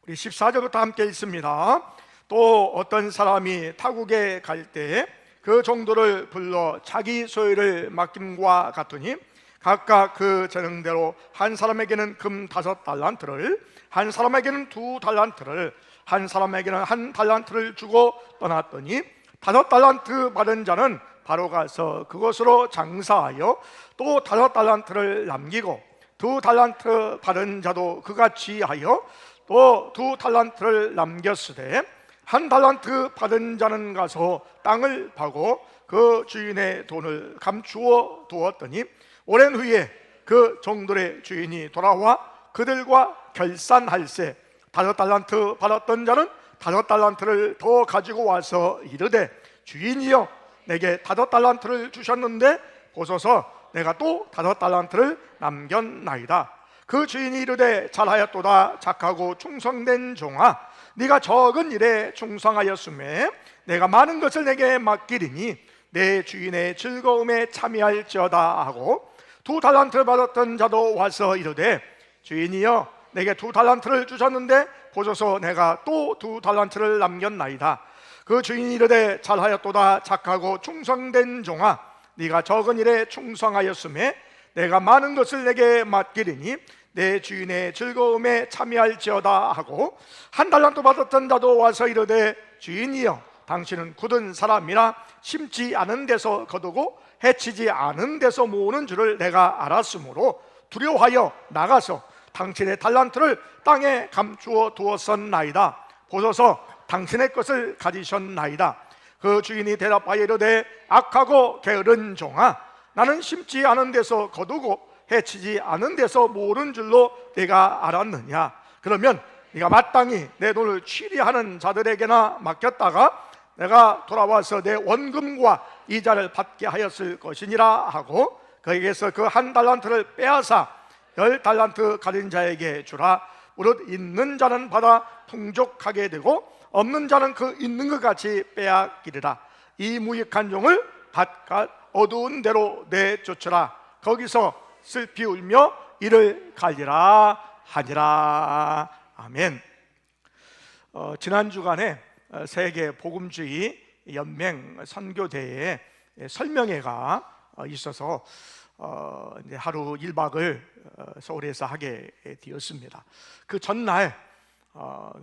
우리 14절부터 함께 읽습니다. 또 어떤 사람이 타국에 갈 때 그 종들을 불러 자기 소유를 맡김과 같으니 각각 그 재능대로 한 사람에게는 금 5달란트를, 한 사람에게는 2달란트를, 한 사람에게는 1달란트를 주고 떠났더니 5달란트 받은 자는 바로 가서 그것으로 장사하여 또 5달란트를 남기고 2달란트 받은 자도 그같이 하여 또 2달란트를 남겼으되 1달란트 받은 자는 가서 땅을 파고 그 주인의 돈을 감추어 두었더니 오랜 후에 그 종들의 주인이 돌아와 그들과 결산할세 5달란트 받았던 자는 5달란트를 더 가지고 와서 이르되 주인이여 내게 5달란트를 주셨는데 보소서 내가 또 5달란트를 남겼나이다. 그 주인이 이르되 잘하였도다 착하고 충성된 종아 네가 적은 일에 충성하였음에 내가 많은 것을 내게 맡기리니 내 주인의 즐거움에 참여할지어다 하고 2달란트를 받았던 자도 와서 이르되 주인이여 내게 2달란트를 주셨는데 보소서 내가 또 2달란트를 남겼나이다. 그 주인이 이르되 잘하였도다 착하고 충성된 종아 네가 적은 일에 충성하였음에 내가 많은 것을 내게 맡기리니 내 주인의 즐거움에 참여할지어다 하고 1달란트 받았던 자도 와서 이르되 주인이여 당신은 굳은 사람이라 심지 않은 데서 거두고 해치지 않은 데서 모으는 줄을 내가 알았으므로 두려워하여 나가서 당신의 달란트를 땅에 감추어 두었었나이다. 보소서 당신의 것을 가지셨나이다. 그 주인이 대답하여 이르되 악하고 게으른 종아 나는 심지 않은 데서 거두고 해치지 않은 데서 모으는 줄로 내가 알았느냐. 그러면 네가 마땅히 내 돈을 취리하는 자들에게나 맡겼다가 내가 돌아와서 내 원금과 이자를 받게 하였을 것이니라 하고 그에게서 그 1달란트를 빼앗아 10달란트 가진 자에게 주라. 무릇 있는 자는 받아 풍족하게 되고 없는 자는 그 있는 것 같이 빼앗기리라. 이 무익한 종을 바깥 어두운 데로 내쫓으라. 거기서 슬피 울며 이를 갈리라 하니라. 아멘. 지난 주간에 세계 복음주의 연맹 선교대회에 설명회가 있어서 이제 하루 1박을 서울에서 하게 되었습니다. 그 전날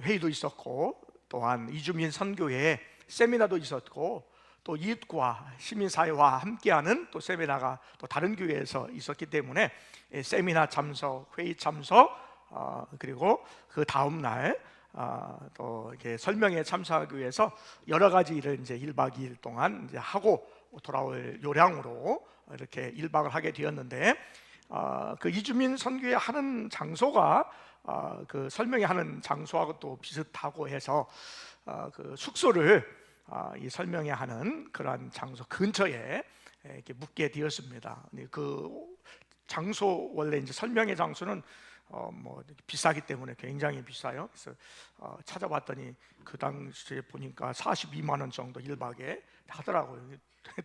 회의도 있었고 또한 이주민 선교회 세미나도 있었고 또 이웃과 시민사회와 함께하는 또 세미나가 또 다른 교회에서 있었기 때문에 세미나 참석, 회의 참석 그리고 그 다음 날 또 이렇게 설명에 참석하기 위해서 여러 가지 일을 이제 1박 2일 동안 이제 하고 돌아올 요량으로 이렇게 1박을 하게 되었는데 그 이주민 선교회 하는 장소가 그 설명회 하는 장소하고 또 비슷하고 해서 그 숙소를 이 설명회 하는 그러한 장소 근처에 이렇게 묵게 되었습니다. 그 장소 원래 이제 설명회 장소는 뭐 비싸기 때문에 굉장히 비싸요. 그래서 찾아봤더니 그 당시에 보니까 42만 원 정도 1박에 하더라고요.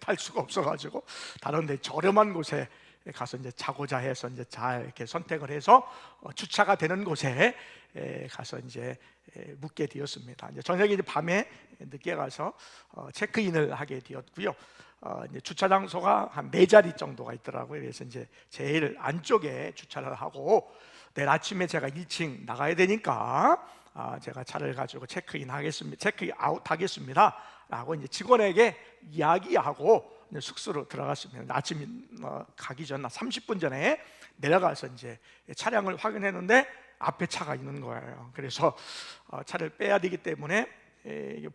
탈 수가 없어가지고 다른데 저렴한 곳에 가서 이제 자고자 해서 이제 잘 이렇게 선택을 해서 주차가 되는 곳에 가서 이제 묵게 되었습니다. 이제 저녁에 이제 밤에 늦게 가서 체크인을 하게 되었고요. 이제 주차 장소가 한 4자리 정도가 있더라고요. 그래서 이제 제일 안쪽에 주차를 하고 내일 아침에 제가 1층 나가야 되니까 제가 차를 가지고 체크인 아웃 하겠습니다 라고 이제 직원에게 이야기하고 이제 숙소로 들어갔습니다. 아침 가기 전 30분 전에 내려가서 이제 차량을 확인했는데 앞에 차가 있는 거예요. 그래서 차를 빼야 되기 때문에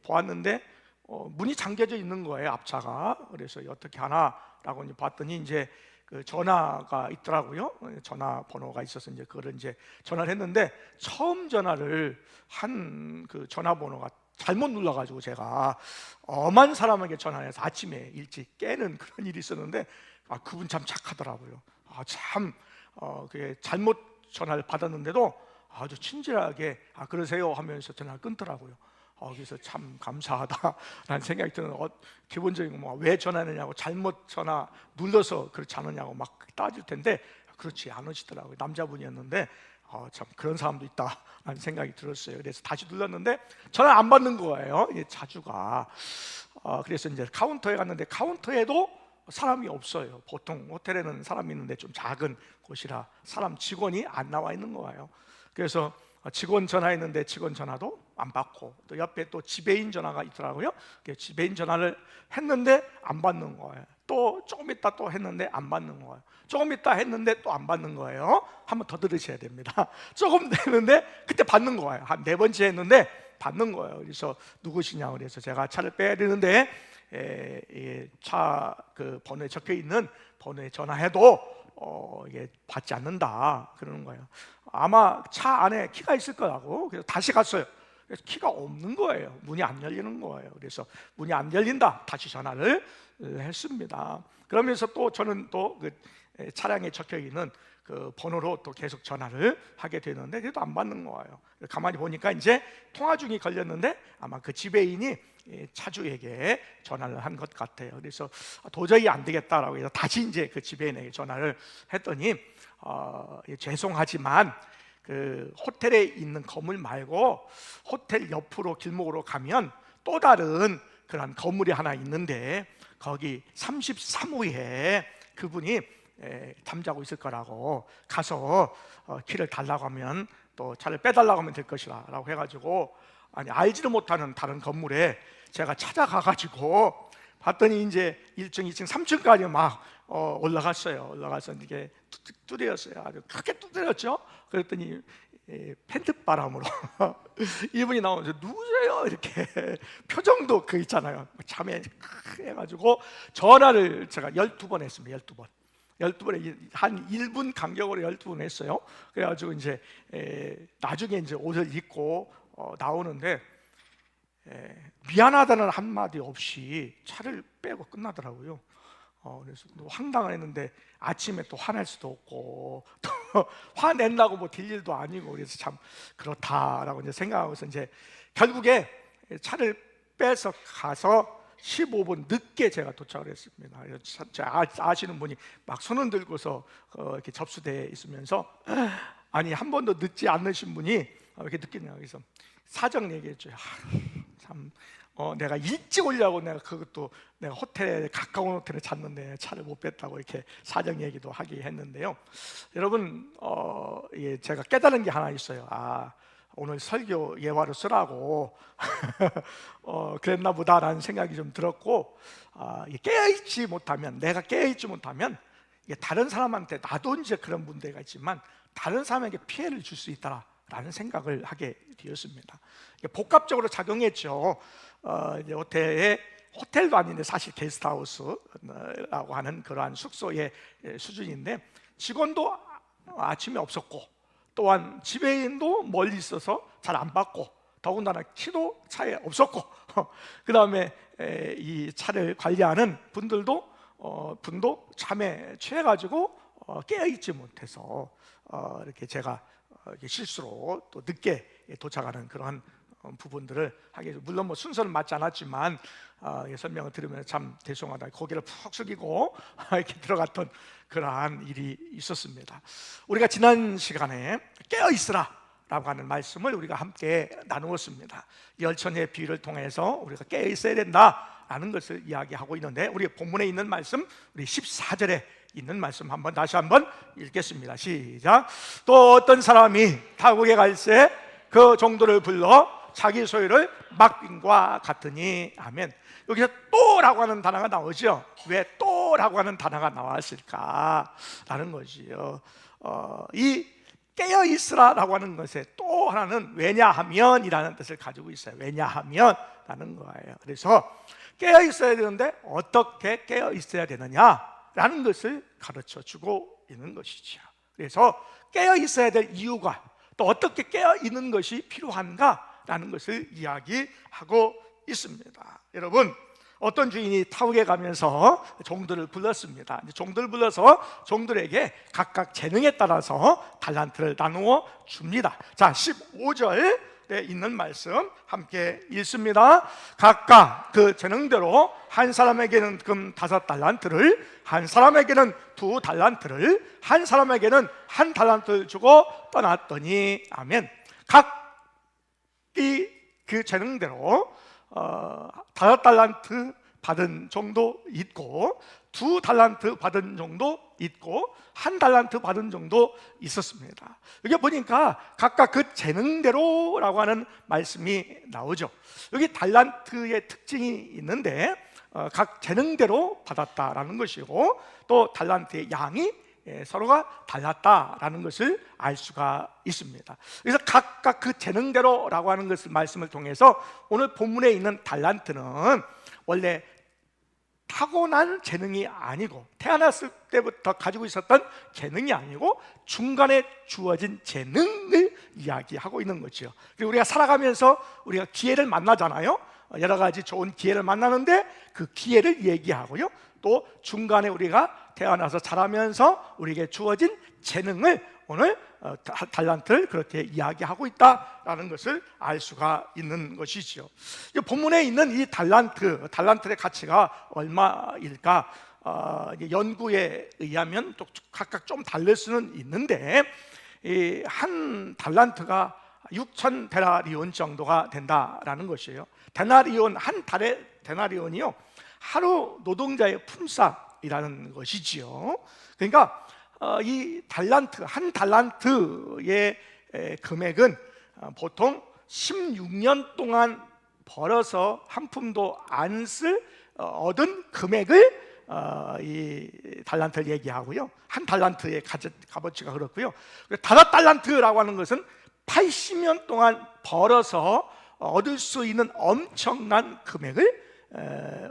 보았는데 문이 잠겨져 있는 거예요, 앞차가. 그래서 어떻게 하나라고 이제 봤더니 이제 그 전화가 있더라고요. 전화번호가 있어서 이제 그거를 이제 전화를 했는데 처음 전화를 한 그 전화번호가 잘못 눌러가지고 제가 엄한 사람에게 전화해서 아침에 일찍 깨는 그런 일이 있었는데 그분 참 착하더라고요. 참 그게 잘못 전화를 받았는데도 아주 친절하게 그러세요 하면서 전화를 끊더라고요. 그래서 참 감사하다라는 생각이 드는 기본적인 왜 전화했느냐고 잘못 전화 눌러서 그렇지 않느냐고 막 따질 텐데 그렇지 않으시더라고요. 남자분이었는데 참 그런 사람도 있다라는 생각이 들었어요. 그래서 다시 눌렀는데 전화 안 받는 거예요. 자주가. 그래서 이제 카운터에 갔는데 카운터에도 사람이 없어요. 보통 호텔에는 사람이 있는데 좀 작은 곳이라 사람 직원이 안 나와 있는 거예요. 그래서 직원 전화했는데 직원 전화도 안 받고, 또 옆에 또 지배인 전화가 있더라고요. 지배인 전화를 했는데 안 받는 거예요. 또 조금 있다 또 했는데 안 받는 거예요. 조금 있다 했는데 또 안 받는 거예요. 한번 더 들으셔야 됩니다. 조금 됐는데 그때 받는 거예요. 한 4번째 했는데 받는 거예요. 그래서 누구시냐 그래서 제가 차를 빼야 되는데 차 그 번호에 적혀 있는 번호에 전화해도 이게 받지 않는다 그러는 거예요. 아마 차 안에 키가 있을 거라고. 그래서 다시 갔어요. 그래서 키가 없는 거예요. 문이 안 열리는 거예요. 그래서 문이 안 열린다. 다시 전화를 했습니다. 그러면서 또 저는 또 그 차량에 적혀 있는 그 번호로 또 계속 전화를 하게 되는데 그래도 안 받는 거예요. 가만히 보니까 이제 통화 중이 걸렸는데 아마 그 지배인이 차주에게 전화를 한 것 같아요. 그래서 도저히 안 되겠다라고 해서 다시 이제 그 지배인에게 전화를 했더니 죄송하지만 그 호텔에 있는 건물 말고 호텔 옆으로 길목으로 가면 또 다른 그런 건물이 하나 있는데 거기 33호에 그분이 잠자고 있을 거라고 가서 키를 달라고 하면 또 차를 빼달라고 하면 될 것이라 라고 해가지고, 아니 알지도 못하는 다른 건물에 제가 찾아가가지고 봤더니 이제 1층, 2층, 3층까지 막 올라갔어요. 올라가서 이게 두드렸어요. 아주 크게 두드렸죠. 그랬더니 팬트바람으로 이분이 나오면서 누구세요? 이렇게 표정도 그 있잖아요. 참에 해가지고 전화를 제가 12번 했습니다. 12번에 한 1분 간격으로 12번 했어요. 그래가지고 이제 나중에 이제 옷을 입고 나오는데 미안하다는 한마디 없이 차를 빼고 끝나더라고요. 그래서 또 황당을 했는데 아침에 또 화낼 수도 없고 또 화낸다고 뭐 될 일도 아니고, 그래서 참 그렇다라고 이제 생각하고서 이제 결국에 차를 빼서 가서 15분 늦게 제가 도착을 했습니다. 그래서 아시는 분이 막 손을 들고서 이렇게 접수대에 있으면서 아니 한 번도 늦지 않으신 분이 왜 이렇게 늦게 냐 그래서 사정 얘기했죠. 참 내가 일찍 오려고 내가 그것도 내가 호텔에 가까운 호텔에 잤는데 차를 못 뺐다고 이렇게 사정 얘기도 하게 했는데요. 여러분 제가 깨달은 게 하나 있어요. 오늘 설교 예화로 쓰라고 그랬나 보다라는 생각이 좀 들었고, 깨어있지 못하면, 내가 깨어있지 못하면 이게 다른 사람한테, 나도 이제 그런 문제가 있지만 다른 사람에게 피해를 줄 수 있다라는 생각을 하게 되었습니다. 복합적으로 작용했죠. 이제 호텔도 아닌데 사실 게스트하우스라고 하는 그러한 숙소의 수준인데 직원도 아침에 없었고, 또한 지배인도 멀리 있어서 잘 안 받고, 더군다나 키도 차에 없었고 그 다음에 이 차를 관리하는 분도 잠에 취해가지고 깨어있지 못해서 이렇게 제가 실수로 또 늦게 도착하는 그러한 부분들을 하게 해서, 물론 뭐 순서는 맞지 않았지만 설명을 들으면 참 죄송하다 고개를 푹 숙이고 이렇게 들어갔던 그러한 일이 있었습니다. 우리가 지난 시간에 깨어있으라 라고 하는 말씀을 우리가 함께 나누었습니다. 열천의 비유를 통해서 우리가 깨어있어야 된다라는 것을 이야기하고 있는데, 우리 본문에 있는 말씀, 우리 14절에 있는 말씀 다시 한번 읽겠습니다. 시작. 또 어떤 사람이 타국에 갈새 그 종들을 불러 자기 소유를 막빈과 같으니. 아멘. 여기서 또라고 하는 단어가 나오죠. 왜 또라고 하는 단어가 나왔을까 라는 것이요. 이 깨어있으라라고 하는 것에 또 하나는 왜냐하면이라는 뜻을 가지고 있어요. 왜냐하면 라는 거예요. 그래서 깨어있어야 되는데 어떻게 깨어있어야 되느냐라는 것을 가르쳐주고 있는 것이죠. 그래서 깨어있어야 될 이유가, 또 어떻게 깨어있는 것이 필요한가 라는 것을 이야기하고 있습니다. 여러분, 어떤 주인이 타국에 가면서 종들을 불렀습니다. 종들을 불러서 종들에게 각각 재능에 따라서 달란트를 나누어 줍니다. 자, 15절에 있는 말씀 함께 읽습니다. 각각 그 재능대로 한 사람에게는 금 5달란트를, 한 사람에게는 2달란트를, 한 사람에게는 1달란트를 주고 떠났더니 아멘. 각기 그 재능대로 5달란트 받은 정도 있고, 2달란트 받은 정도 있고, 1달란트 받은 정도 있었습니다. 여기 보니까 각각 그 재능대로라고 하는 말씀이 나오죠. 여기 달란트의 특징이 있는데 각 재능대로 받았다라는 것이고, 또 달란트의 양이 서로가 달랐다라는 것을 알 수가 있습니다. 그래서 각각 그 재능대로라고 하는 것을 말씀을 통해서 오늘 본문에 있는 달란트는 원래 타고난 재능이 아니고, 태어났을 때부터 가지고 있었던 재능이 아니고 중간에 주어진 재능을 이야기하고 있는 거죠. 그리고 우리가 살아가면서 우리가 기회를 만나잖아요. 여러 가지 좋은 기회를 만나는데 그 기회를 얘기하고요, 또 중간에 우리가 태어나서 자라면서 우리에게 주어진 재능을 오늘 달란트를 그렇게 이야기하고 있다라는 것을 알 수가 있는 것이지요. 본문에 있는 이 달란트의 가치가 얼마일까? 연구에 의하면 또 각각 좀 다를 수는 있는데, 한 달란트가 6천 데나리온 정도가 된다라는 것이에요. 한 달의 데나리온이요, 하루 노동자의 품삯이라는 것이지요. 그러니까 이 한 달란트의 금액은 보통 16년 동안 벌어서 한 푼도 안 쓸 얻은 금액을 이 달란트를 얘기하고요, 한 달란트의 값어치가 그렇고요. 5달란트라고 하는 것은 80년 동안 벌어서 얻을 수 있는 엄청난 금액을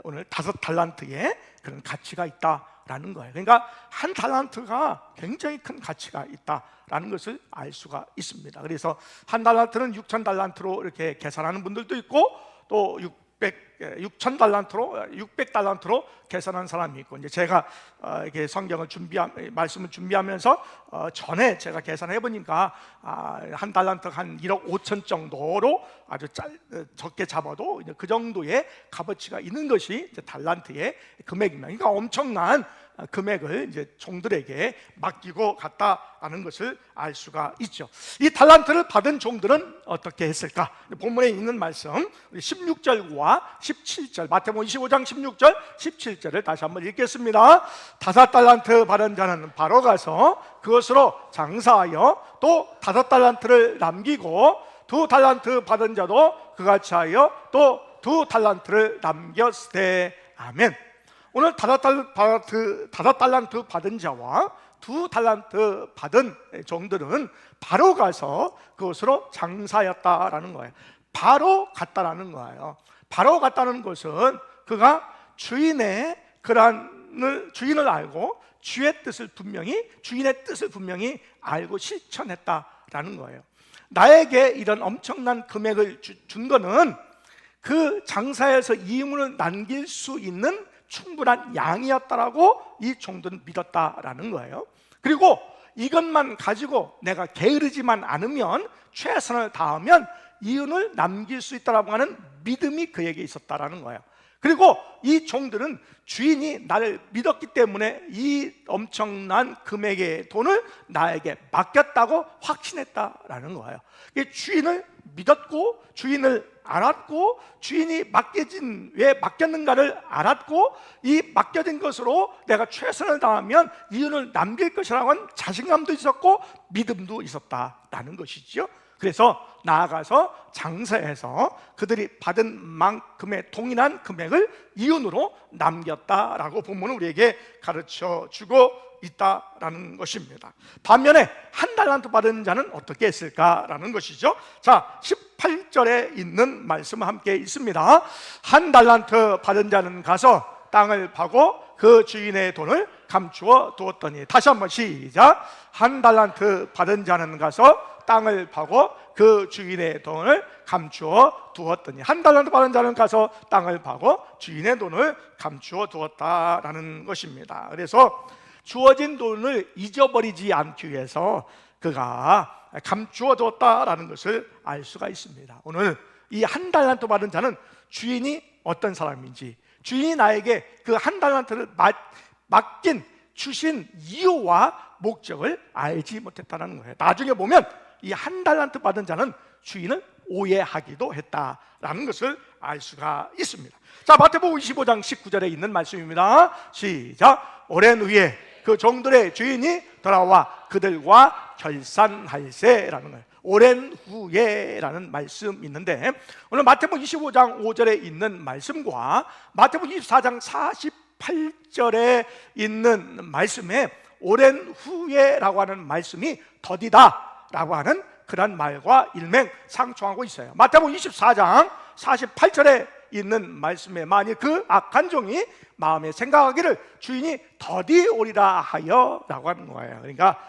오늘 5달란트의 그런 가치가 있다라는 거예요. 그러니까 한 달란트가 굉장히 큰 가치가 있다라는 것을 알 수가 있습니다. 그래서 한 달란트는 6천 달란트로 이렇게 계산하는 분들도 있고, 또 600달란트로 계산한 사람이 있고, 이제 제가 이렇게 말씀을 준비하면서 전에 제가 계산해 보니까 한 달란트 한 1억 5천 정도로 아주 적게 잡아도 그 정도의 값어치가 있는 것이 이제 달란트의 금액입니다. 그러니까 엄청난 금액을 이제 종들에게 맡기고 갔다라는 것을 알 수가 있죠. 이 달란트를 받은 종들은 어떻게 했을까? 본문에 있는 말씀 16절과 17절, 마태복음 25장 16절 17절을 다시 한번 읽겠습니다. 5달란트 받은 자는 바로 가서 그것으로 장사하여 또 5달란트를 남기고, 2달란트 받은 자도 그같이 하여 또 2달란트를 남겼으되 아멘. 오늘 5달란트 받은 자와 2달란트 받은 종들은 바로 가서 그것으로 장사였다라는 거예요. 바로 갔다라는 거예요. 바로 갔다는 것은 그가 주인을 알고 주인의 뜻을 분명히 알고 실천했다라는 거예요. 나에게 이런 엄청난 금액을 준 거는 그 장사에서 이윤을 남길 수 있는 충분한 양이었다라고 이 종들은 믿었다라는 거예요. 그리고 이것만 가지고 내가 게으르지만 않으면, 최선을 다하면 이윤을 남길 수 있다라고 하는 믿음이 그에게 있었다라는 거예요. 그리고 이 종들은 주인이 나를 믿었기 때문에 이 엄청난 금액의 돈을 나에게 맡겼다고 확신했다라는 거예요. 주인을 믿었고, 주인을 알았고, 주인이 왜 맡겼는가를 알았고, 이 맡겨진 것으로 내가 최선을 다하면 이윤을 남길 것이라고 하는 자신감도 있었고 믿음도 있었다라는 것이죠. 그래서 나아가서 장사해서 그들이 받은 만큼의 동일한 금액을 이윤으로 남겼다라고 본문은 우리에게 가르쳐 주고 있다라는 것입니다. 반면에 1달란트 받은 자는 어떻게 했을까라는 것이죠. 자, 18절에 있는 말씀 함께 있습니다. 1달란트 받은 자는 가서 땅을 파고 그 주인의 돈을 감추어 두었더니, 다시 한번 시작. 1달란트 받은 자는 가서 땅을 파고 그 주인의 돈을 감추어 두었더니, 한 달란트 받은 자는 가서 땅을 파고 주인의 돈을 감추어 두었다라는 것입니다. 그래서 주어진 돈을 잊어버리지 않기 위해서 그가 감추어 두었다라는 것을 알 수가 있습니다. 오늘 이 한 달란트 받은 자는 주인이 어떤 사람인지, 주인이 나에게 그 한 달란트를 맡긴 주신 이유와 목적을 알지 못했다는 거예요. 나중에 보면 이 한 달란트 받은 자는 주인을 오해하기도 했다라는 것을 알 수가 있습니다. 자, 마태복음 25장 19절에 있는 말씀입니다. 시작. 오랜 후에 그 종들의 주인이 돌아와 그들과 결산할세라는 거예요. 오랜 후에라는 말씀이 있는데, 오늘 마태복음 25장 5절에 있는 말씀과 마태복음 24장 48절에 있는 말씀에 오랜 후에라고 하는 말씀이 더디다 라고 하는 그런 말과 일맥상통하고 있어요. 마태복음 24장 48절에 있는 말씀에, 만일 그 악한 종이 마음에 생각하기를 주인이 더디 오리라 하여 라고 하는 거예요. 그러니까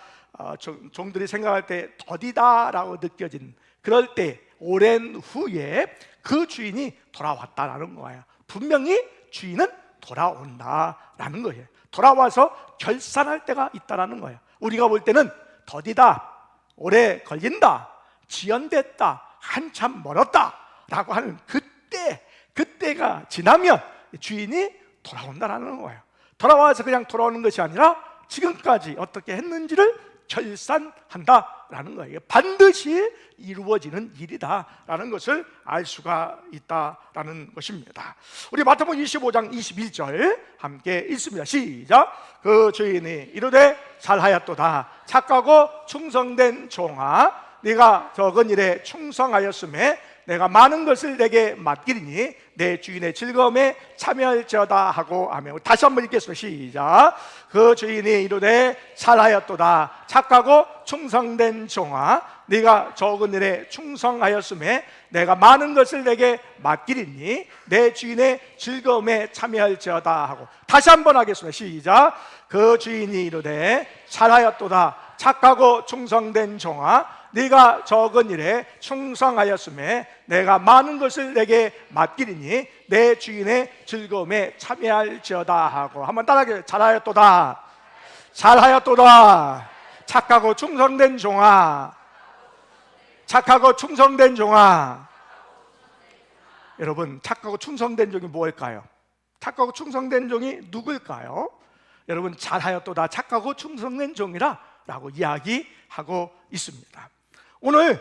종들이 생각할 때 더디다라고 느껴진, 그럴 때 오랜 후에 그 주인이 돌아왔다라는 거예요. 분명히 주인은 돌아온다라는 거예요. 돌아와서 결산할 때가 있다라는 거예요. 우리가 볼 때는 더디다, 오래 걸린다, 지연됐다, 한참 멀었다 라고 하는 그때가 지나면 주인이 돌아온다라는 거예요. 돌아와서 그냥 돌아오는 것이 아니라 지금까지 어떻게 했는지를 결산한다라는 거예요. 반드시 이루어지는 일이다라는 것을 알 수가 있다라는 것입니다. 우리 마태복음 25장 21절 함께 읽습니다. 시작. 그 주인이 이르되 잘하였도다 착하고 충성된 종아, 네가 적은 일에 충성하였음에 내가 많은 것을 내게 맡기리니 내 주인의 즐거움에 참여할지어다 하고 아멘. 다시 한번 읽겠습니다. 시작. 그 주인이 이르되 잘하였도다 착하고 충성된 종아, 네가 적은 일에 충성하였음에 내가 많은 것을 내게 맡기리니 내 주인의 즐거움에 참여할지어다 하고, 다시 한번 하겠습니다. 시작. 그 주인이 이르되 잘하였도다 착하고 충성된 종아, 네가 적은 일에 충성하였음에 내가 많은 것을 내게 맡기리니 내 주인의 즐거움에 참여할지어다 하고, 한번 따라하게. 잘하였도다 잘하였도다 착하고 충성된 종아, 착하고 충성된 종아. 여러분, 착하고 충성된 종이 무엇일까요? 착하고 충성된 종이 누구일까요? 여러분, 잘하였도다 착하고 충성된 종이라 라고 이야기하고 있습니다. 오늘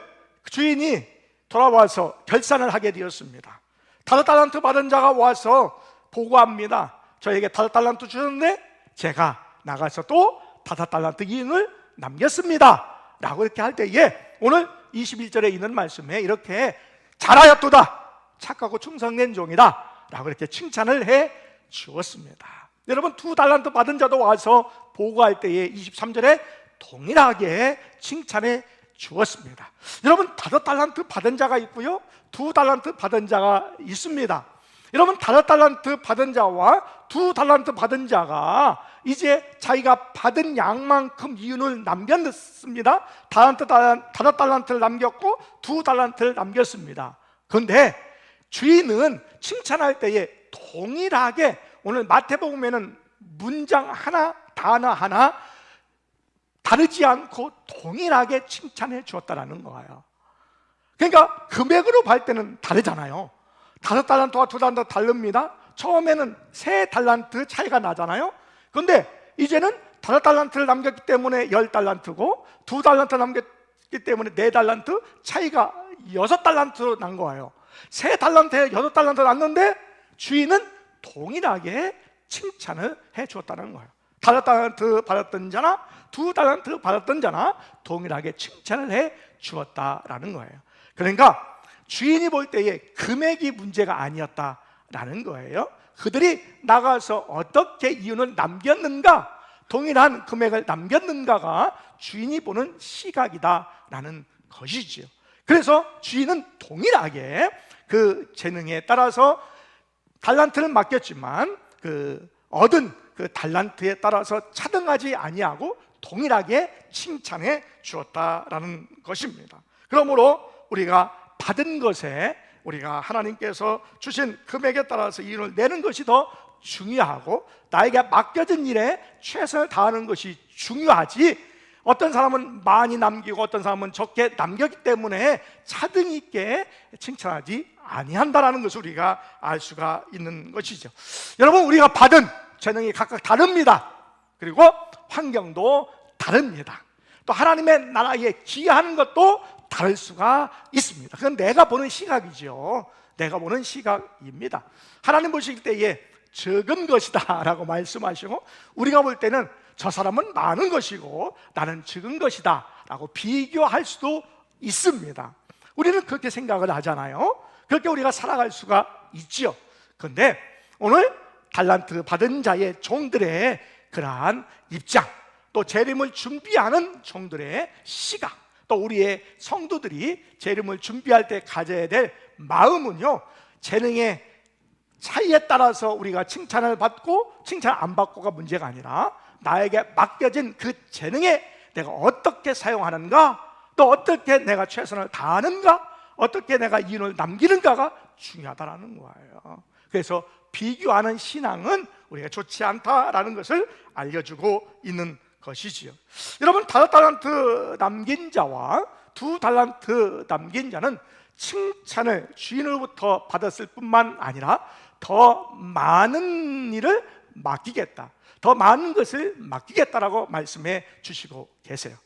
주인이 돌아와서 결산을 하게 되었습니다. 5달란트 받은 자가 와서 보고합니다. 저에게 5달란트 주셨는데 제가 나가서 또 5달란트 이윤을 남겼습니다 라고 이렇게 할 때에, 오늘 21절에 있는 말씀에 이렇게 잘하였도다 착하고 충성된 종이다 라고 이렇게 칭찬을 해 주었습니다. 여러분, 2달란트 받은 자도 와서 보고할 때에 23절에 동일하게 칭찬해 주었습니다. 여러분, 5달란트 받은 자가 있고요, 2달란트 받은 자가 있습니다. 여러분, 5달란트 받은 자와 2달란트 받은 자가 이제 자기가 받은 양만큼 이윤을 남겼습니다. 5달란트를 남겼고 2달란트를 남겼습니다. 그런데 주인은 칭찬할 때에 동일하게, 오늘 마태복음에는 문장 하나, 단어 하나 다르지 않고 동일하게 칭찬해 주었다라는 거예요. 그러니까 금액으로 볼 때는 다르잖아요. 5달란트와 2달란트 다릅니다. 처음에는 3달란트 차이가 나잖아요. 그런데 이제는 5달란트를 남겼기 때문에 10달란트고 2달란트 남겼기 때문에 4달란트, 차이가 6달란트로 난 거예요. 3달란트에 6달란트 났는데 주인은 동일하게 칭찬을 해 주었다는 거예요. 5달란트 받았던 자나 2달란트 받았던 자나 동일하게 칭찬을 해 주었다라는 거예요. 그러니까 주인이 볼 때에 금액이 문제가 아니었다라는 거예요. 그들이 나가서 어떻게 이윤을 남겼는가, 동일한 금액을 남겼는가가 주인이 보는 시각이다라는 것이지요. 그래서 주인은 동일하게 그 재능에 따라서 달란트를 맡겼지만 그 얻은 그 달란트에 따라서 차등하지 아니하고 동일하게 칭찬해 주었다라는 것입니다. 그러므로 우리가 받은 것에 우리가 하나님께서 주신 금액에 따라서 이윤을 내는 것이 더 중요하고 나에게 맡겨진 일에 최선을 다하는 것이 중요하지, 어떤 사람은 많이 남기고 어떤 사람은 적게 남겼기 때문에 차등 있게 칭찬하지 아니한다라는 것을 우리가 알 수가 있는 것이죠. 여러분, 우리가 받은 재능이 각각 다릅니다. 그리고 환경도 다릅니다. 또 하나님의 나라에 기여하는 것도 다를 수가 있습니다. 그건 내가 보는 시각이죠. 내가 보는 시각입니다. 하나님 보실 때에 적은 것이다 라고 말씀하시고, 우리가 볼 때는 저 사람은 많은 것이고 나는 적은 것이다 라고 비교할 수도 있습니다. 우리는 그렇게 생각을 하잖아요. 그렇게 우리가 살아갈 수가 있죠. 그런데 오늘 달란트 받은 자의 종들의 그러한 입장, 또 재림을 준비하는 종들의 시각, 또 우리의 성도들이 재림을 준비할 때 가져야 될 마음은요, 재능의 차이에 따라서 우리가 칭찬을 받고 칭찬 안 받고가 문제가 아니라 나에게 맡겨진 그 재능에 내가 어떻게 사용하는가, 또 어떻게 내가 최선을 다하는가, 어떻게 내가 이윤을 남기는가가 중요하다는 거예요. 그래서 비교하는 신앙은 우리가 좋지 않다라는 것을 알려주고 있는 것이지요. 여러분, 5달란트 남긴 자와 2달란트 남긴 자는 칭찬을 주인으로부터 받았을 뿐만 아니라 더 많은 일을 맡기겠다, 더 많은 것을 맡기겠다라고 말씀해 주시고 계세요.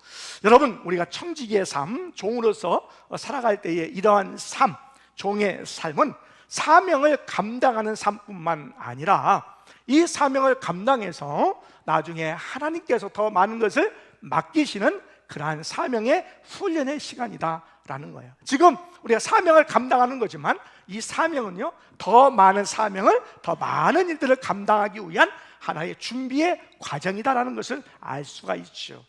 여러분, 우리가 청지기의 삶, 종으로서 살아갈 때에 이러한 삶, 종의 삶은 사명을 감당하는 삶뿐만 아니라 이 사명을 감당해서 나중에 하나님께서 더 많은 것을 맡기시는 그러한 사명의 훈련의 시간이다라는 거예요. 지금 우리가 사명을 감당하는 거지만 이 사명은요, 더 많은 사명을, 더 많은 일들을 감당하기 위한 하나의 준비의 과정이다라는 것을 알 수가 있죠.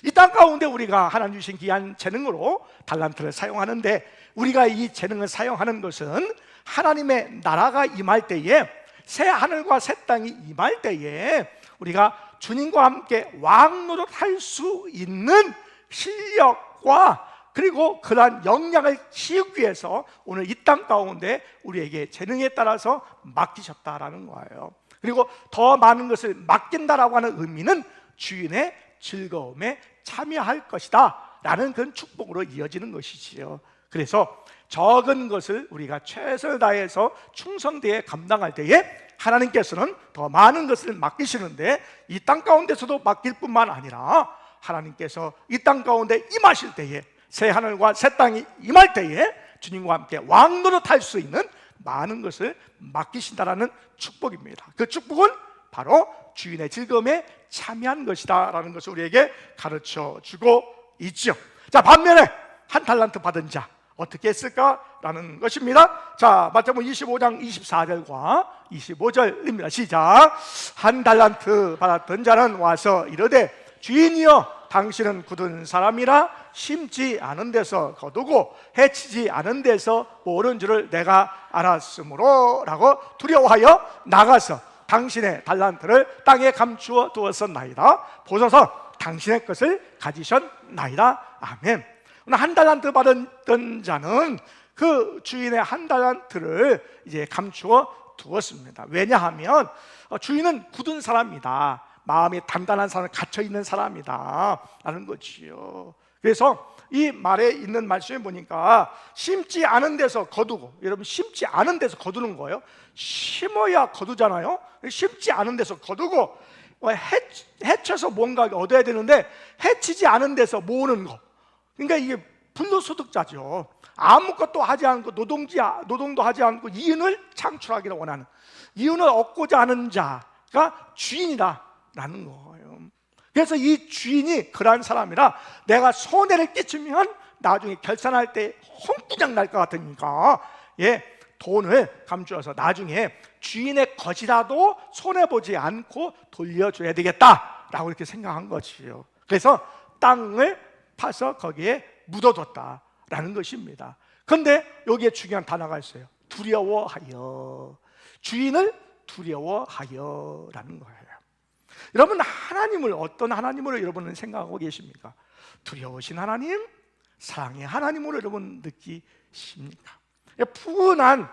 이 땅 가운데 우리가 하나님 주신 귀한 재능으로 달란트를 사용하는데, 우리가 이 재능을 사용하는 것은 하나님의 나라가 임할 때에, 새 하늘과 새 땅이 임할 때에 우리가 주님과 함께 왕노릇할 수 있는 실력과 그리고 그러한 역량을 키우기 위해서 오늘 이 땅 가운데 우리에게 재능에 따라서 맡기셨다라는 거예요. 그리고 더 많은 것을 맡긴다라고 하는 의미는 주인의 즐거움에 참여할 것이다 라는 그런 축복으로 이어지는 것이지요. 그래서 적은 것을 우리가 최선을 다해서 충성되게 감당할 때에 하나님께서는 더 많은 것을 맡기시는데, 이 땅 가운데서도 맡길 뿐만 아니라 하나님께서 이 땅 가운데 임하실 때에, 새 하늘과 새 땅이 임할 때에 주님과 함께 왕노릇할 수 있는 많은 것을 맡기신다라는 축복입니다. 그 축복은 바로 주인의 즐거움에 참여한 것이다 라는 것을 우리에게 가르쳐 주고 있죠. 자, 반면에 1달란트 받은 자 어떻게 했을까라는 것입니다. 자, 마태복음 25장 24절과 25절입니다. 시작. 1달란트 받았던 자는 와서 이르되 주인이여, 당신은 굳은 사람이라 심지 않은 데서 거두고 해치지 않은 데서 모른 줄을 내가 알았으므로 라고 두려워하여 나가서 당신의 달란트를 땅에 감추어 두었었나이다. 보소서, 당신의 것을 가지셨나이다. 아멘. 1달란트 받았던 자는 그 주인의 1달란트를 이제 감추어 두었습니다. 왜냐하면 주인은 굳은 사람이다, 마음이 단단한 사람, 갇혀있는 사람이다 라는 거지요. 그래서 이 말에 있는 말씀에 보니까 심지 않은 데서 거두고, 여러분 심지 않은 데서 거두는 거예요. 심어야 거두잖아요. 심지 않은 데서 거두고, 해쳐서 뭔가 얻어야 되는데 해치지 않은 데서 모으는 거, 그러니까 이게 불로소득자죠. 아무것도 하지 않고 노동도 하지 않고 이윤을 창출하기를 원하는, 이윤을 얻고자 하는 자가 주인이다 라는 거예요. 그래서 이 주인이 그러한 사람이라 내가 손해를 끼치면 나중에 결산할 때 홍두장 날 것 같으니까 돈을 감추어서 나중에 주인의 것이라도 손해보지 않고 돌려줘야 되겠다라고 이렇게 생각한 것이에요. 그래서 땅을 파서 거기에 묻어뒀다라는 것입니다. 그런데 여기에 중요한 단어가 있어요. 두려워하여. 주인을 두려워하여라는 거예요. 여러분, 하나님을 어떤 하나님으로 여러분은 생각하고 계십니까? 두려우신 하나님, 사랑의 하나님으로 여러분 느끼십니까? 푸근한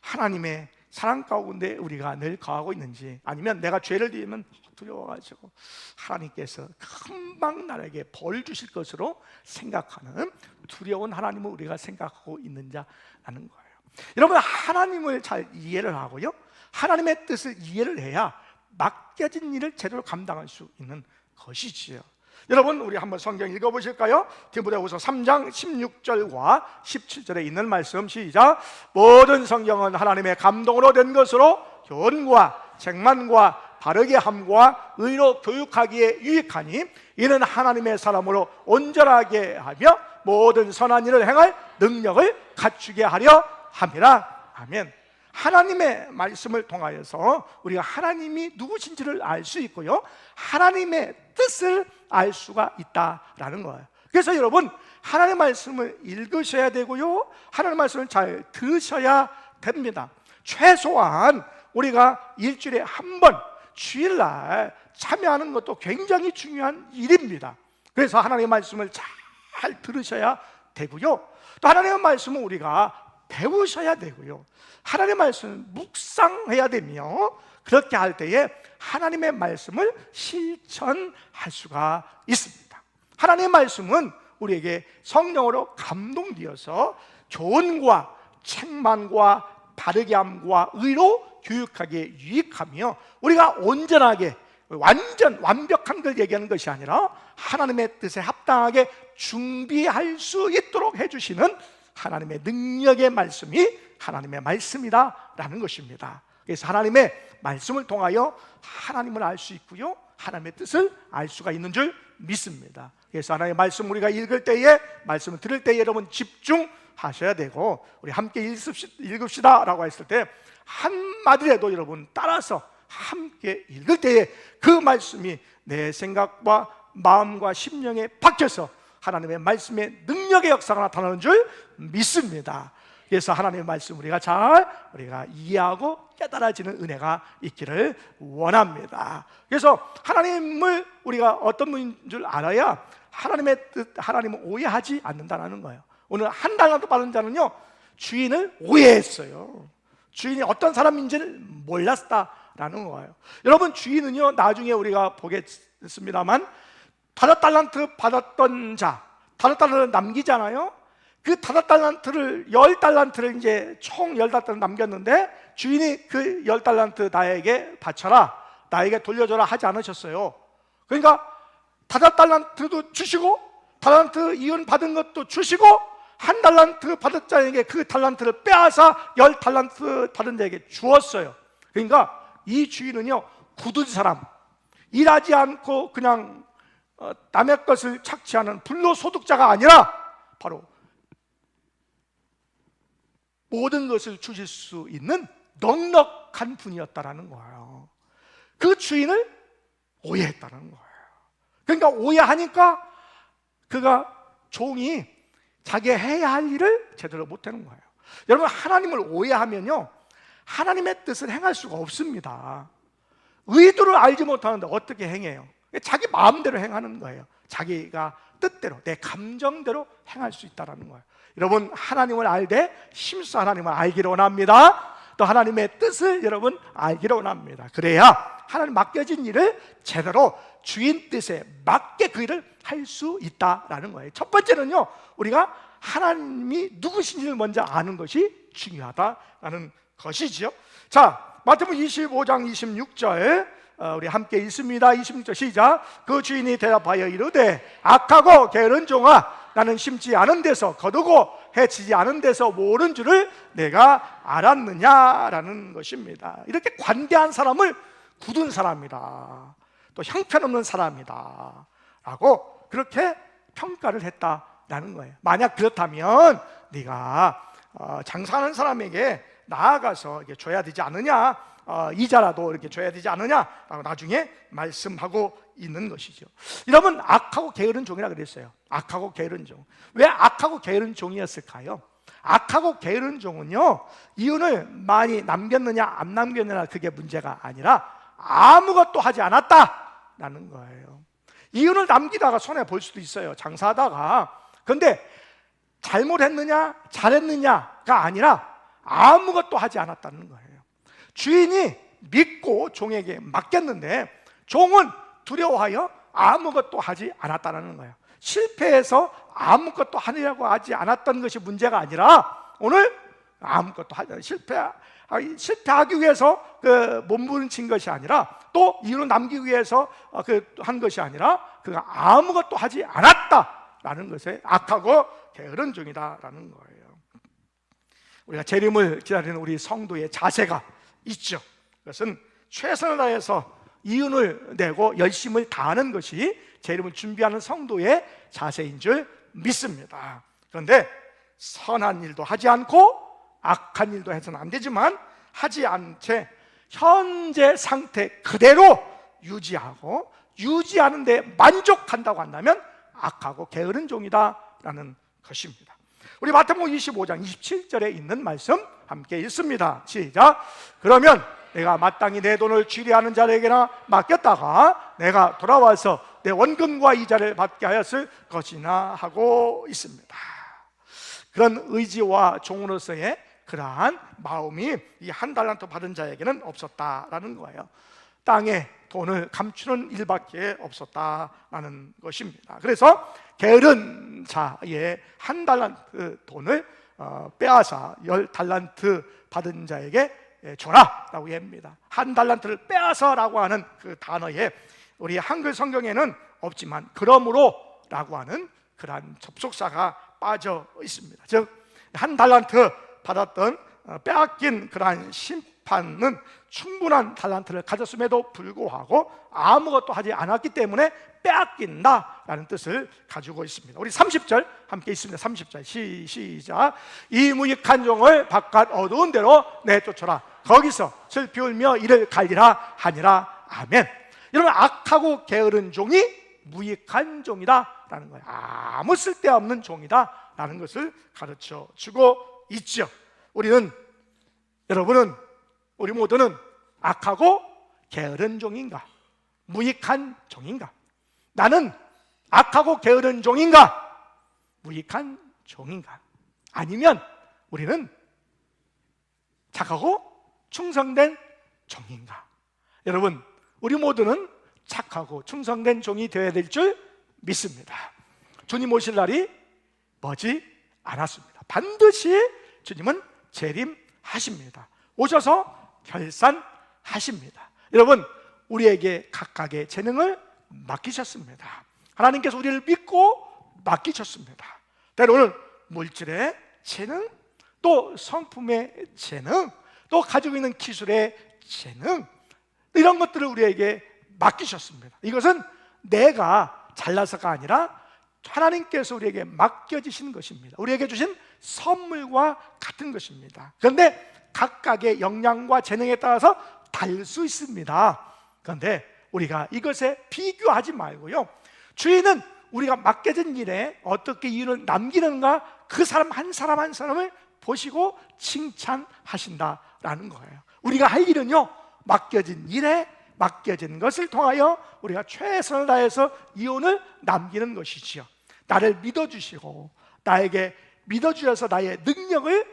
하나님의 사랑 가운데 우리가 늘 거하고 있는지, 아니면 내가 죄를 지으면 두려워가지고 하나님께서 금방 나에게 벌 주실 것으로 생각하는 두려운 하나님을 우리가 생각하고 있는지라는 거예요. 여러분, 하나님을 잘 이해를 하고요, 하나님의 뜻을 이해를 해야 맡겨진 일을 제대로 감당할 수 있는 것이지요. 여러분, 우리 한번 성경 읽어보실까요? 디모데후서 3장 16절과 17절에 있는 말씀, 시작. 모든 성경은 하나님의 감동으로 된 것으로 교훈과 책망과 바르게 함과 의로 교육하기에 유익하니 이는 하나님의 사람으로 온전하게 하며 모든 선한 일을 행할 능력을 갖추게 하려 함이라. 아멘. 하나님의 말씀을 통하여서 우리가 하나님이 누구신지를 알 수 있고요, 하나님의 뜻을 알 수가 있다라는 거예요. 그래서 여러분, 하나님의 말씀을 읽으셔야 되고요, 하나님의 말씀을 잘 들으셔야 됩니다. 최소한 우리가 일주일에 한 번 주일날 참여하는 것도 굉장히 중요한 일입니다. 그래서 하나님의 말씀을 잘 들으셔야 되고요, 또 하나님의 말씀은 우리가 배우셔야 되고요, 하나님의 말씀을 묵상해야 되며, 그렇게 할 때에 하나님의 말씀을 실천할 수가 있습니다. 하나님의 말씀은 우리에게 성령으로 감동되어서 교훈과 책망과 바르게 함과 의로 교육하기에 유익하며, 우리가 온전하게 완벽한 걸 얘기하는 것이 아니라 하나님의 뜻에 합당하게 준비할 수 있도록 해주시는 하나님의 능력의 말씀이 하나님의 말씀이다라는 것입니다. 그래서 하나님의 말씀을 통하여 하나님을 알 수 있고요, 하나님의 뜻을 알 수가 있는 줄 믿습니다. 그래서 하나님의 말씀 우리가 읽을 때에, 말씀을 들을 때에 여러분 집중하셔야 되고, 우리 함께 읽읍시다 라고 했을 때 한마디라도 여러분 따라서 함께 읽을 때에 그 말씀이 내 생각과 마음과 심령에 박혀서 하나님의 말씀의 능력의 역사가 나타나는 줄 믿습니다. 그래서 하나님의 말씀 우리가 이해하고 깨달아지는 은혜가 있기를 원합니다. 그래서 하나님을 우리가 어떤 분인 줄 알아야 하나님의 뜻, 하나님을 오해하지 않는다는 거예요. 오늘 한 달란트 받은 자는요, 주인을 오해했어요. 주인이 어떤 사람인지를 몰랐다라는 거예요. 여러분, 주인은요, 나중에 우리가 보겠습니다만 5달란트 받았던 자, 5달란트를 남기잖아요. 그 5달란트를 10달란트를 이제 총 10달란트를 남겼는데, 주인이 그 10달란트 나에게 바쳐라, 나에게 돌려줘라 하지 않으셨어요. 그러니까 5달란트도 주시고, 달란트 이윤 받은 것도 주시고, 1달란트 받은 자에게 그 달란트를 빼앗아 10달란트 받은 자에게 주었어요. 그러니까 이 주인은요, 굳은 사람, 일하지 않고 그냥 남의 것을 착취하는 불로소득자가 아니라 바로 모든 것을 주실 수 있는 넉넉한 분이었다라는 거예요. 그 주인을 오해했다는 거예요. 그러니까 오해하니까 그가 종이 자기 해야 할 일을 제대로 못하는 거예요. 여러분, 하나님을 오해하면요, 하나님의 뜻을 행할 수가 없습니다. 의도를 알지 못하는데 어떻게 행해요? 자기 마음대로 행하는 거예요. 자기가 뜻대로, 내 감정대로 행할 수 있다는 거예요. 여러분, 하나님을 알되 심수 하나님을 알기를 원합니다. 또 하나님의 뜻을 여러분 알기를 원합니다. 그래야 하나님 맡겨진 일을 제대로 주인 뜻에 맞게 그 일을 할 수 있다라는 거예요. 첫 번째는요, 우리가 하나님이 누구신지를 먼저 아는 것이 중요하다라는 것이지요. 자, 마태복음 25장 26절 우리 함께 읽습니다. 26절 시작. 그 주인이 대답하여 이르되 악하고 게으른 종아, 나는 심지 않은 데서 거두고 해치지 않은 데서 모른 줄을 내가 알았느냐라는 것입니다. 이렇게 관대한 사람을 굳은 사람이다, 또 형편없는 사람이다 라고 그렇게 평가를 했다라는 거예요. 만약 그렇다면 네가 장사하는 사람에게 나아가서 이렇게 줘야 되지 않느냐, 이자라도 이렇게 줘야 되지 않느냐라고 나중에 말씀하고 있는 것이죠. 여러분, 악하고 게으른 종이라 그랬어요. 악하고 게으른 종. 왜 악하고 게으른 종이었을까요? 악하고 게으른 종은요, 이윤을 많이 남겼느냐 안 남겼느냐 그게 문제가 아니라 아무것도 하지 않았다라는 거예요. 이윤을 남기다가 손해볼 수도 있어요, 장사하다가. 그런데 잘못했느냐 잘했느냐가 아니라 아무것도 하지 않았다는 거예요. 주인이 믿고 종에게 맡겼는데 종은 두려워하여 아무것도 하지 않았다는 거예요. 실패해서 아무것도 하려고 하지 않았던 것이 문제가 아니라 오늘 아무것도 하지 실패하기 위해서 몸부림친 것이 아니라 또 이유를 남기기 위해서 한 것이 아니라 그가 아무것도 하지 않았다라는 것에 악하고 게으른 종이다라는 거예요. 우리가 재림을 기다리는 우리 성도의 자세가 있죠. 그것은 최선을 다해서 이윤을 내고 열심을 다하는 것이 재림을 준비하는 성도의 자세인 줄 믿습니다. 그런데 선한 일도 하지 않고 악한 일도 해서는 안 되지만 하지 않은 채 현재 상태 그대로 유지하고 유지하는 데 만족한다고 한다면 악하고 게으른 종이다라는 것입니다. 우리 마태복음 25장 27절에 있는 말씀 함께 읽습니다. 시작. 그러면 내가 마땅히 내 돈을 취리하는 자에게나 맡겼다가 내가 돌아와서 내 원금과 이자를 받게 하였을 것이나 하고 있습니다. 그런 의지와 종으로서의 그러한 마음이 이 한 달란트 받은 자에게는 없었다라는 거예요. 땅에 돈을 감추는 일밖에 없었다라는 것입니다. 그래서 게으른 자의 한 달란트 돈을 빼앗아 10달란트 받은 자에게 줘라라고 합니다. 한 달란트를 빼앗아라고 하는 그 단어에 우리 한글 성경에는 없지만 그러므로라고 하는 그러한 접속사가 빠져 있습니다. 즉 한 달란트 받았던 빼앗긴 그러한 심판은 충분한 달란트를 가졌음에도 불구하고 아무것도 하지 않았기 때문에 빼앗긴다라는 뜻을 가지고 있습니다. 우리 30절 함께 있습니다. 30절 시작. 이 무익한 종을 바깥 어두운 데로 내쫓아라. 거기서 슬피 울며 이를 갈리라 하니라. 아멘. 여러분, 악하고 게으른 종이 무익한 종이다라는 거예요. 아무 쓸데없는 종이다라는 것을 가르쳐 주고 있죠. 여러분은, 우리 모두는 악하고 게으른 종인가? 무익한 종인가? 나는 악하고 게으른 종인가? 무익한 종인가? 아니면 우리는 착하고 충성된 종인가? 여러분, 우리 모두는 착하고 충성된 종이 되어야 될 줄 믿습니다. 주님 오실 날이 머지 않았습니다. 반드시 주님은 재림하십니다. 오셔서 결산하십니다. 여러분, 우리에게 각각의 재능을 맡기셨습니다. 하나님께서 우리를 믿고 맡기셨습니다. 때로는 물질의 재능, 또 성품의 재능, 또 가지고 있는 기술의 재능, 이런 것들을 우리에게 맡기셨습니다. 이것은 내가 잘나서가 아니라 하나님께서 우리에게 맡겨주신 것입니다. 우리에게 주신 선물과 같은 것입니다. 그런데 각각의 역량과 재능에 따라서 다를 수 있습니다. 그런데 우리가 이것에 비교하지 말고요, 주인은 우리가 맡겨진 일에 어떻게 이윤을 남기는가, 그 사람 한 사람 한 사람을 보시고 칭찬하신다라는 거예요. 우리가 할 일은요, 맡겨진 일에 맡겨진 것을 통하여 우리가 최선을 다해서 이윤을 남기는 것이지요. 나를 믿어주시고 나에게 믿어주셔서 나의 능력을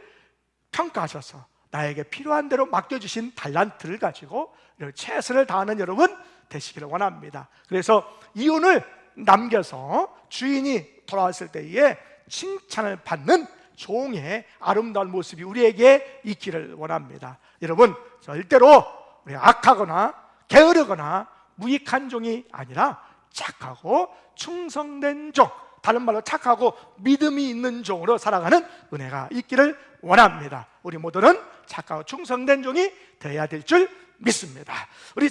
평가하셔서 나에게 필요한 대로 맡겨주신 달란트를 가지고 최선을 다하는 여러분 되시기를 원합니다. 그래서 이윤을 남겨서 주인이 돌아왔을 때에 칭찬을 받는 종의 아름다운 모습이 우리에게 있기를 원합니다. 여러분, 절대로 우리 악하거나 게으르거나 무익한 종이 아니라 착하고 충성된 종, 다른 말로 착하고 믿음이 있는 종으로 살아가는 은혜가 있기를 원합니다. 우리 모두는 착하고 충성된 종이 되어야 될 줄 믿습니다. 우리